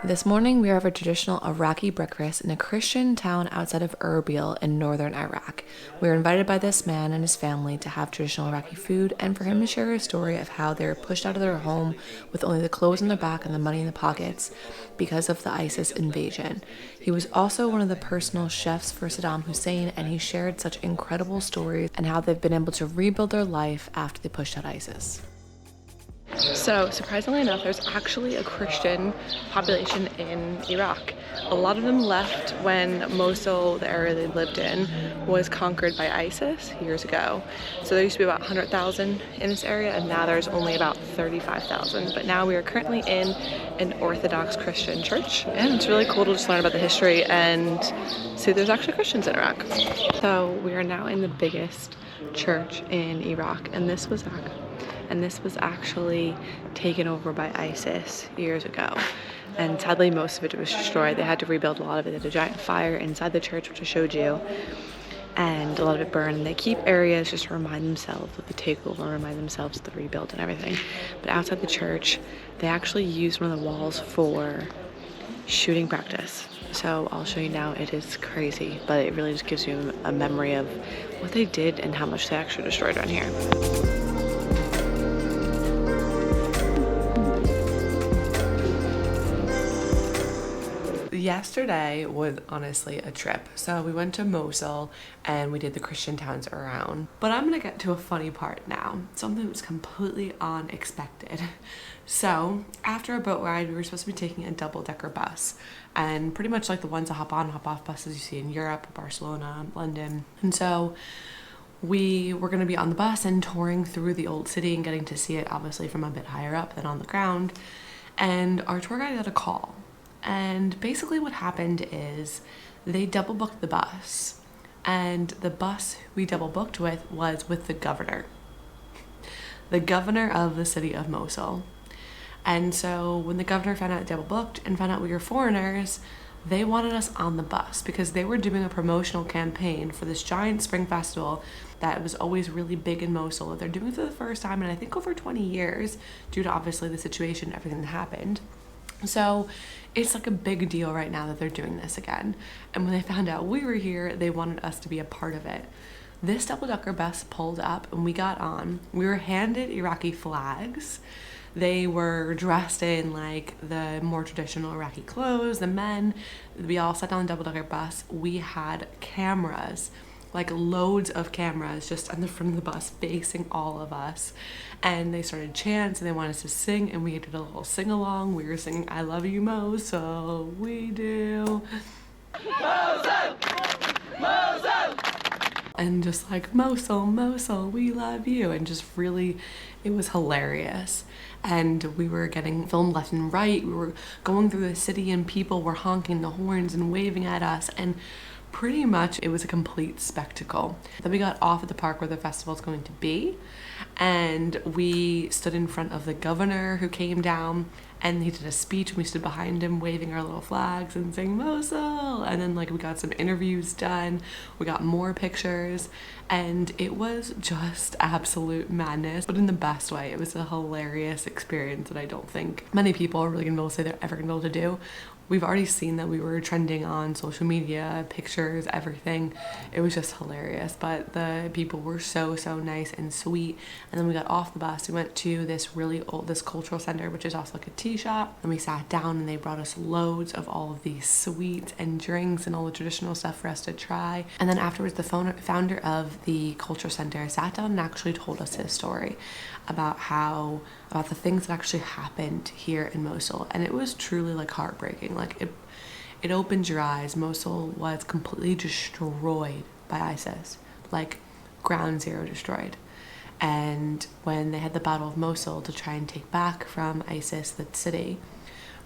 This morning, we have a traditional Iraqi breakfast in a Christian town outside of Erbil in northern Iraq. We were invited by this man and his family to have traditional Iraqi food and for him to share a story of how they were pushed out of their home with only the clothes on their back and the money in the pockets because of the ISIS invasion. He was also one of the personal chefs for Saddam Hussein, and he shared such incredible stories and how they've been able to rebuild their life after they pushed out ISIS. So, surprisingly enough, there's actually a Christian population in Iraq. A lot of them left when Mosul, the area they lived in, was conquered by ISIS years ago. So there used to be about 100,000 in this area, and now there's only about 35,000. But now we are currently in an Orthodox Christian church, and it's really cool to just learn about the history and see there's actually Christians in Iraq. So we are now in the biggest church in Iraq, and this was actually taken over by ISIS years ago, and sadly most of it was destroyed. They had to rebuild a lot of it. They had a giant fire inside the church, which I showed you, and a lot of it burned. And they keep areas just to remind themselves of the takeover and remind themselves of the rebuild and everything. But outside the church, they actually used one of the walls for shooting practice. So I'll show you now. It is crazy, but it really just gives you a memory of what they did and how much they actually destroyed around here. Yesterday was honestly a trip. So we went to Mosul and we did the Christian towns around. But I'm gonna get to a funny part now. Something that's completely unexpected. So after a boat ride, we were supposed to be taking a double-decker bus, and pretty much like the ones that hop on, hop off buses you see in Europe, Barcelona, London. And so we were going to be on the bus and touring through the old city and getting to see it obviously from a bit higher up than on the ground. And our tour guide got a call. And basically what happened is they double booked the bus, and the bus we double booked with was with the governor of the city of Mosul. And so when the governor found out double booked and found out we were foreigners, they wanted us on the bus because they were doing a promotional campaign for this giant spring festival that was always really big in Mosul. They're doing it for the first time in I think over 20 years due to obviously the situation, everything that happened. So it's like a big deal right now that they're doing this again. And when they found out we were here, they wanted us to be a part of it. This double-decker bus pulled up and we got on. We were handed Iraqi flags. They were dressed in like the more traditional Iraqi clothes, the men. We all sat on the double-decker bus. We had cameras, like loads of cameras just on the front of the bus facing all of us. And they started chants and they wanted us to sing, and we did a little sing-along. We were singing I Love You Mosul, we do. Mosul! Mosul! And just like Mosul, Mosul, we love you. And just really, it was hilarious. And we were getting filmed left and right. We were going through the city and people were honking the horns and waving at us, and pretty much it was a complete spectacle. Then we got off at the park where the festival is going to be, and we stood in front of the governor who came down, and he did a speech and we stood behind him waving our little flags and saying Mosul. And then like we got some interviews done, we got more pictures, and it was just absolute madness, but in the best way. It was a hilarious experience that I don't think many people are really gonna be able to say they're ever gonna be able to do. We've already seen that we were trending on social media, pictures, everything. It was just hilarious, but the people were so nice and sweet. And then we got off the bus, we went to this cultural center, which is also like a tea shop, and we sat down and they brought us loads of all of these sweets and drinks and all the traditional stuff for us to try. And then afterwards, the founder of the cultural center sat down and actually told us his story about the things that actually happened here in Mosul. And it was truly like heartbreaking. Like it opened your eyes. Mosul was completely destroyed by ISIS, like ground zero destroyed. And when they had the Battle of Mosul to try and take back from ISIS the city,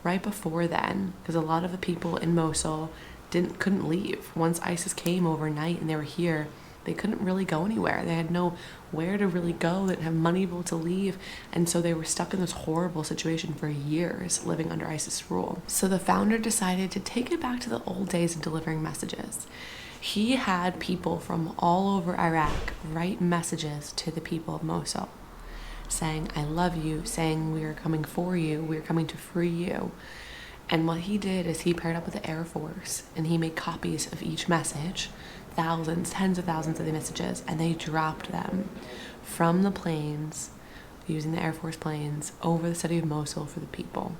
right before then, because a lot of the people in Mosul couldn't leave. Once ISIS came overnight and they were here, they couldn't really go anywhere. They had nowhere to really go. They didn't have money to leave. And so they were stuck in this horrible situation for years, living under ISIS rule. So the founder decided to take it back to the old days of delivering messages. He had people from all over Iraq write messages to the people of Mosul, saying, I love you, saying we are coming for you, we are coming to free you. And what he did is he paired up with the Air Force and he made copies of each message, thousands, tens of thousands of the messages, and they dropped them from the planes, using the Air Force planes, over the city of Mosul for the people.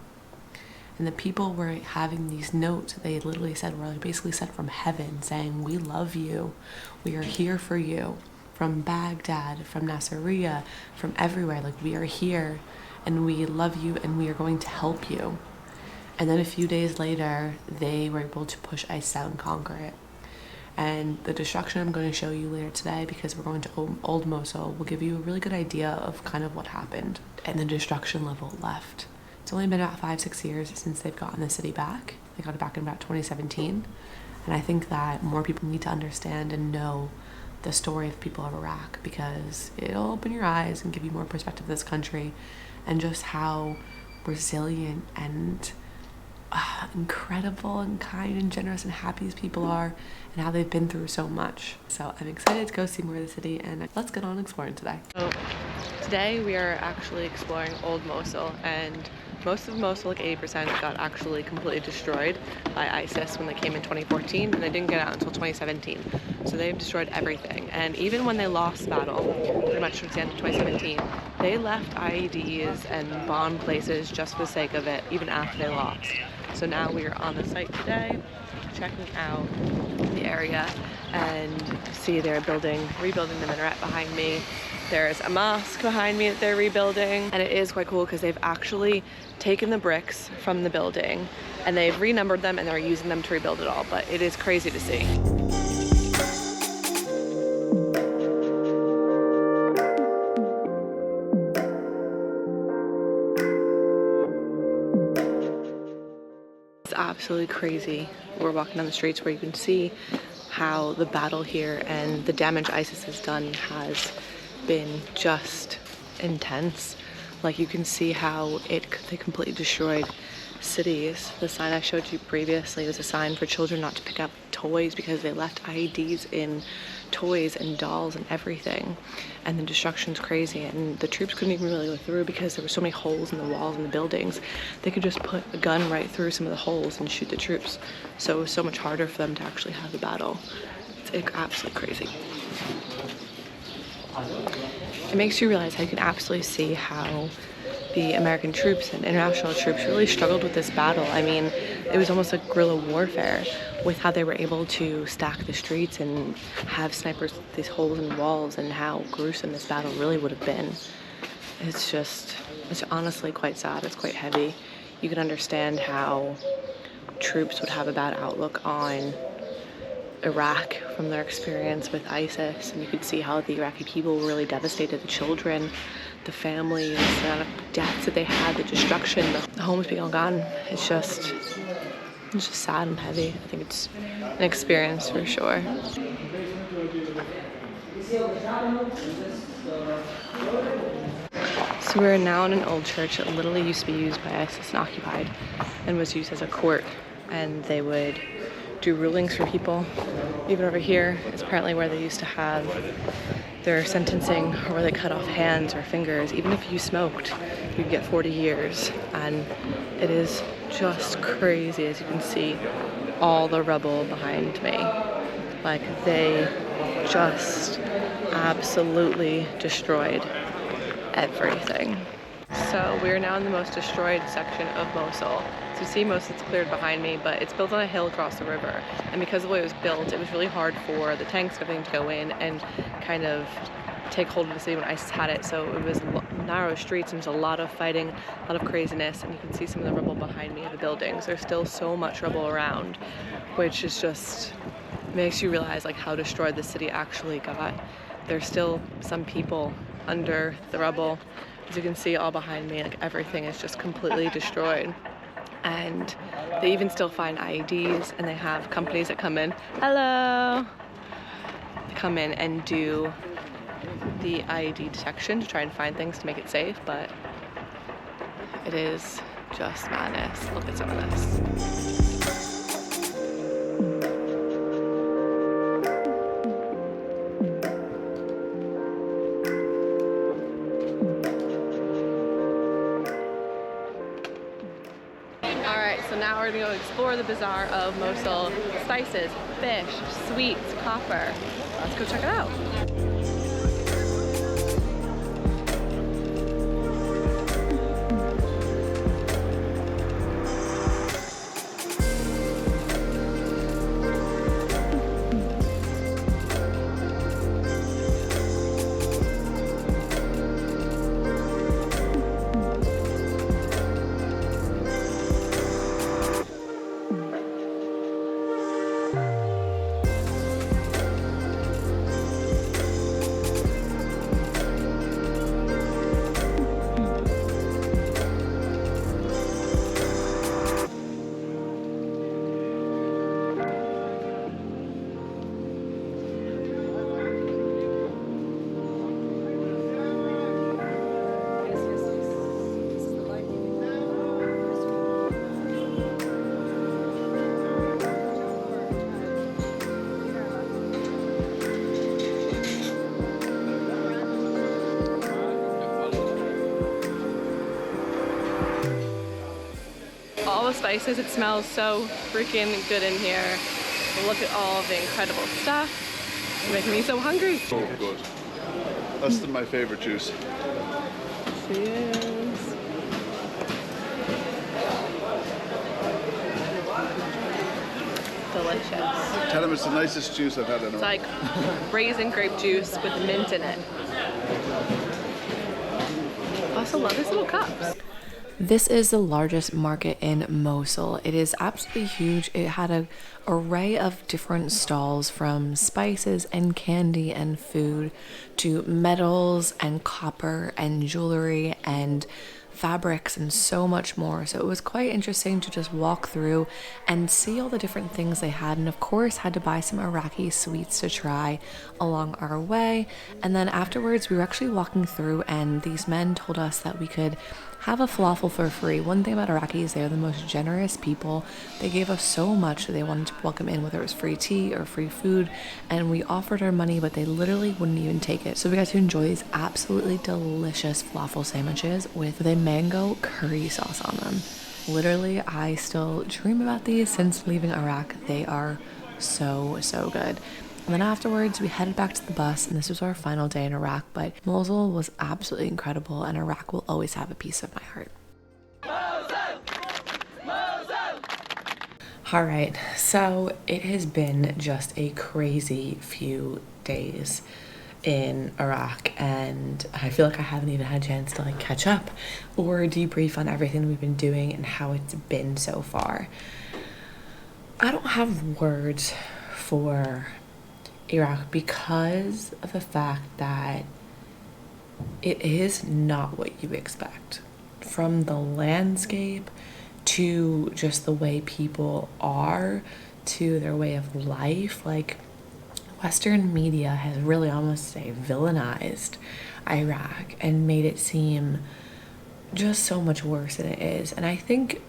And the people were having these notes that they literally said were like basically sent from heaven, saying, "We love you, we are here for you," from Baghdad, from Nasiriyah, from everywhere. Like, we are here and we love you and we are going to help you. And then a few days later, they were able to push ISIS out and conquer it. And the destruction I'm going to show you later today, because we're going to Old Mosul, will give you a really good idea of kind of what happened and the destruction level left. It's only been about 5-6 years since they've gotten the city back. They got it back in about 2017. And I think that more people need to understand and know the story of the people of Iraq, because it'll open your eyes and give you more perspective of this country and just how resilient and incredible and kind and generous and happy these people are, and how they've been through so much. So I'm excited to go see more of the city, and let's get on exploring today. So today we are actually exploring Old Mosul, and most of Mosul, like 80%, got actually completely destroyed by ISIS when they came in 2014, and they didn't get out until 2017. So they've destroyed everything. And even when they lost the battle, pretty much towards the end of 2017, they left IEDs and bombed places just for the sake of it, even after they lost. So now we are on the site today, checking out the area, and see they're rebuilding the minaret behind me. There's a mosque behind me that they're rebuilding, and it is quite cool because they've actually taken the bricks from the building and they've renumbered them and they're using them to rebuild it all, but it is crazy to see. It's absolutely crazy. We're walking down the streets where you can see how the battle here and the damage ISIS has done has been just intense. Like, you can see how they completely destroyed cities. The sign I showed you previously was a sign for children not to pick up toys because they left IEDs in toys and dolls and everything. And the destruction's crazy, and the troops couldn't even really go through because there were so many holes in the walls and the buildings. They could just put a gun right through some of the holes and shoot the troops. So it was so much harder for them to actually have the battle. It's absolutely crazy. It makes you realize how you can absolutely see how the American troops and international troops really struggled with this battle. I mean, it was almost like guerrilla warfare with how they were able to stack the streets and have snipers with these holes in walls, and how gruesome this battle really would have been. It's honestly quite sad. It's quite heavy. You can understand how troops would have a bad outlook on Iraq from their experience with ISIS, and you could see how the Iraqi people were really devastated. The children, the families, the deaths that they had, the destruction, the homes being all gone. It's just sad and heavy. I think it's an experience for sure. So we're now in an old church that literally used to be used by ISIS and occupied, and was used as a court, and they would do rulings for people. Even over here is apparently where they used to have their sentencing, or where they cut off hands or fingers. Even if you smoked, you could get 40 years. And it is just crazy, as you can see all the rubble behind me. Like, they just absolutely destroyed everything. So we're now in the most destroyed section of Mosul. So you see most of it's cleared behind me, but it's built on a hill across the river. And because of the way it was built, it was really hard for the tanks and everything to go in and kind of take hold of the city when ISIS had it. So it was narrow streets, and there's a lot of fighting, a lot of craziness, and you can see some of the rubble behind me of the buildings. There's still so much rubble around, which is just makes you realize like how destroyed the city actually got. There's still some people under the rubble. As you can see all behind me, like everything is just completely destroyed. And they even still find IEDs, and they have companies that come in. Hello! They come in and do the IED detection to try and find things to make it safe, but it is just madness. Look at some of this. So now Now we're gonna go explore the bazaar of Mosul. Spices, fish, sweets, copper. Let's go check it out. All the spices, it smells so freaking good in here. Look at all the incredible stuff. It's making me so hungry. So good. That's my favorite juice. Cheers. Delicious. Tell them it's the nicest juice I've had in a It's while. like raisin grape juice with mint in it. Also love these little cups. This is the largest market in Mosul. It is absolutely huge. It had an array of different stalls, from spices and candy and food to metals and copper and jewelry and fabrics and so much more. So it was quite interesting to just walk through and see all the different things they had, and of course had to buy some Iraqi sweets to try along our way. And then afterwards we were actually walking through and these men told us that we could have a falafel for free. One thing about Iraqis, they're the most generous people. They gave us so much that they wanted to welcome in, whether it was free tea or free food, and we offered our money, but they literally wouldn't even take it. So we got to enjoy these absolutely delicious falafel sandwiches with a mango curry sauce on them. Literally, I still dream about these since leaving Iraq. They are so good. And then afterwards, we headed back to the bus, and this was our final day in Iraq, but Mosul was absolutely incredible, and Iraq will always have a piece of my heart. All right, so it has been just a crazy few days in Iraq, and I feel like I haven't even had a chance to catch up or debrief on everything we've been doing and how it's been so far. I don't have words for Iraq because of the fact that it is not what you expect. From the landscape to just the way people are to their way of life, Western media has really almost villainized Iraq and made it seem just so much worse than it is. And I think,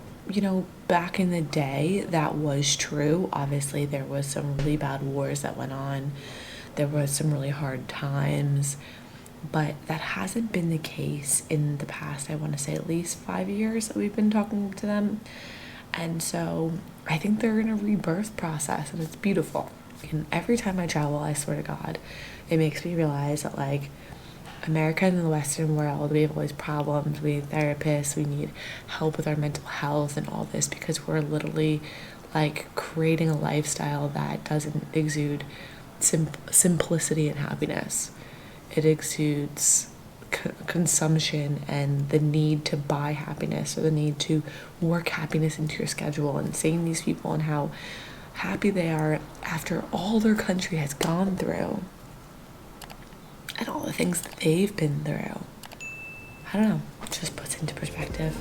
back in the day that was true. Obviously there was some really bad wars that went on. There was some really hard times, but that hasn't been the case in the past, I want to say at least 5 years that we've been talking to them. And so I think they're in a rebirth process, and it's beautiful. And every time I travel, I swear to God, it makes me realize that America and the Western world, we have all these problems, we need therapists, we need help with our mental health and all this, because we're literally creating a lifestyle that doesn't exude simplicity and happiness. It exudes consumption and the need to buy happiness, or the need to work happiness into your schedule, and seeing these people and how happy they are after all their country has gone through and all the things that they've been through. I don't know, it just puts into perspective.